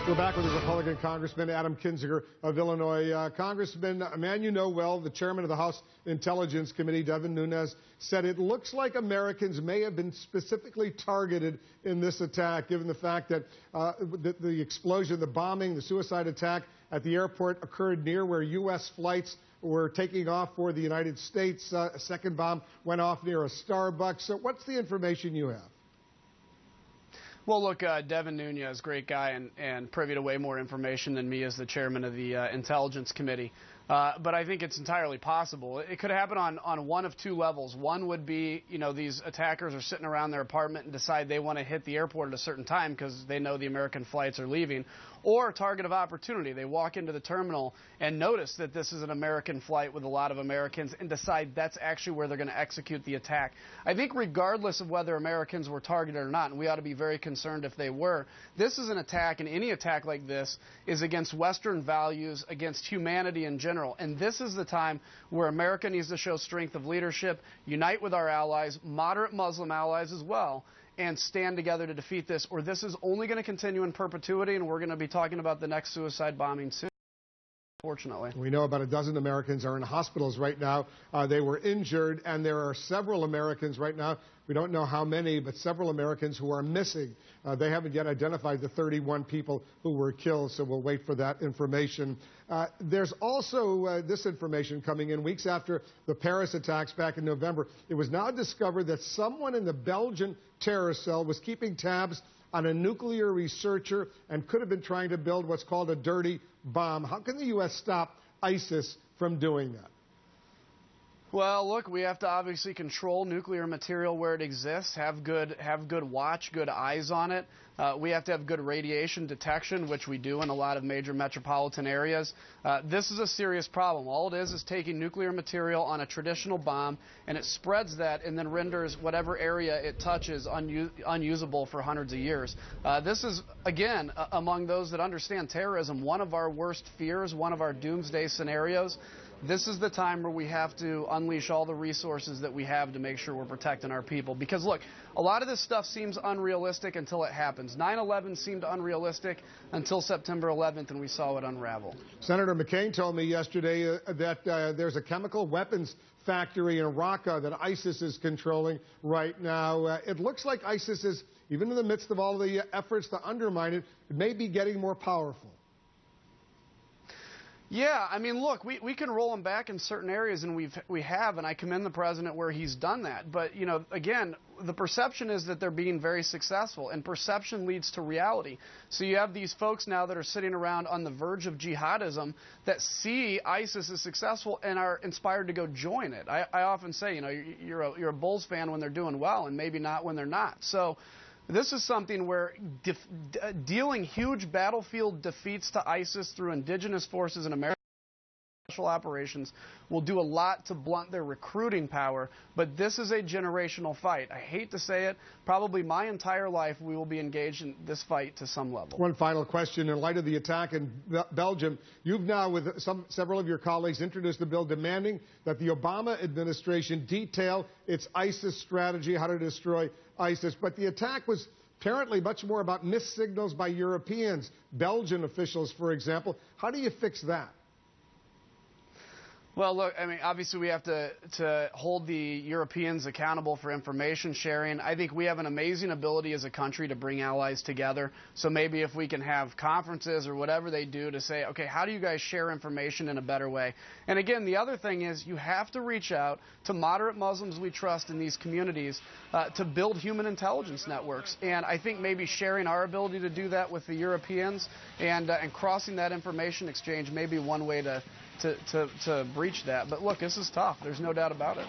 We're back with the Republican Congressman Adam Kinzinger of Illinois. Congressman, a man you know well, the chairman of the House Intelligence Committee, Devin Nunes, said it looks like Americans may have been specifically targeted in this attack, given the fact that the explosion, the bombing, the suicide attack at the airport occurred near where U.S. flights were taking off for the United States. A second bomb went off near a Starbucks. So what's the information you have? Well, look, Devin Nunes, great guy and privy to way more information than me as the chairman of the Intelligence Committee. But I think it's entirely possible. It could happen on one of two levels. One would be, you know, these attackers are sitting around their apartment and decide they want to hit the airport at a certain time because they know the American flights are leaving. Or target of opportunity. They walk into the terminal and notice that this is an American flight with a lot of Americans and decide that's actually where they're going to execute the attack. I think regardless of whether Americans were targeted or not, and we ought to be very concerned if they were, this is an attack, and any attack like this is against Western values, against humanity in general. And this is the time where America needs to show strength of leadership, unite with our allies, moderate Muslim allies as well, and stand together to defeat this, or this is only going to continue in perpetuity, and we're going to be talking about the next suicide bombing soon, unfortunately. We know about a dozen Americans are in hospitals right now. They were injured, and there are several Americans right now, we don't know how many, but several Americans who are missing. They haven't yet identified the 31 people who were killed, so we'll wait for that information. There's also this information coming in weeks after the Paris attacks back in November. It was now discovered that someone in the Belgian terrorist cell was keeping tabs on a nuclear researcher and could have been trying to build what's called a dirty bomb. How can the U.S. stop ISIS from doing that? Well, look, we have to obviously control nuclear material where it exists, have good watch, good eyes on it. We have to have good radiation detection, which we do in a lot of major metropolitan areas. This is a serious problem. All it is taking nuclear material on a traditional bomb, and it spreads that and then renders whatever area it touches unusable for hundreds of years. This is, again, among those that understand terrorism, one of our worst fears, one of our doomsday scenarios. This is the time where we have to unleash all the resources that we have to make sure we're protecting our people. Because, look, a lot of this stuff seems unrealistic until it happens. 9/11 seemed unrealistic until September 11th, and we saw it unravel. Senator McCain told me yesterday that there's a chemical weapons factory in Raqqa that ISIS is controlling right now. It looks like ISIS is, even in the midst of all the efforts to undermine it, it may be getting more powerful. Yeah, I mean, look, we can roll them back in certain areas, and we have, and I commend the president where he's done that. But, you know, again, the perception is that they're being very successful, and perception leads to reality. So you have these folks now that are sitting around on the verge of jihadism that see ISIS as successful and are inspired to go join it. I often say, you know, you're a Bulls fan when they're doing well, and maybe not when they're not. So this is something where dealing huge battlefield defeats to ISIS through indigenous forces in America special operations will do a lot to blunt their recruiting power, but this is a generational fight. I hate to say it, probably my entire life we will be engaged in this fight to some level. One final question. In light of the attack in Belgium, you've now, with several of your colleagues, introduced a bill demanding that the Obama administration detail its ISIS strategy, how to destroy ISIS. But the attack was apparently much more about missed signals by Europeans, Belgian officials, for example. How do you fix that? Well, look, I mean, obviously we have to hold the Europeans accountable for information sharing. I think we have an amazing ability as a country to bring allies together. So maybe if we can have conferences or whatever they do to say, okay, how do you guys share information in a better way? And again, the other thing is you have to reach out to moderate Muslims we trust in these communities to build human intelligence networks. And I think maybe sharing our ability to do that with the Europeans and crossing that information exchange may be one way to breach that. But look, this is tough. There's no doubt about it.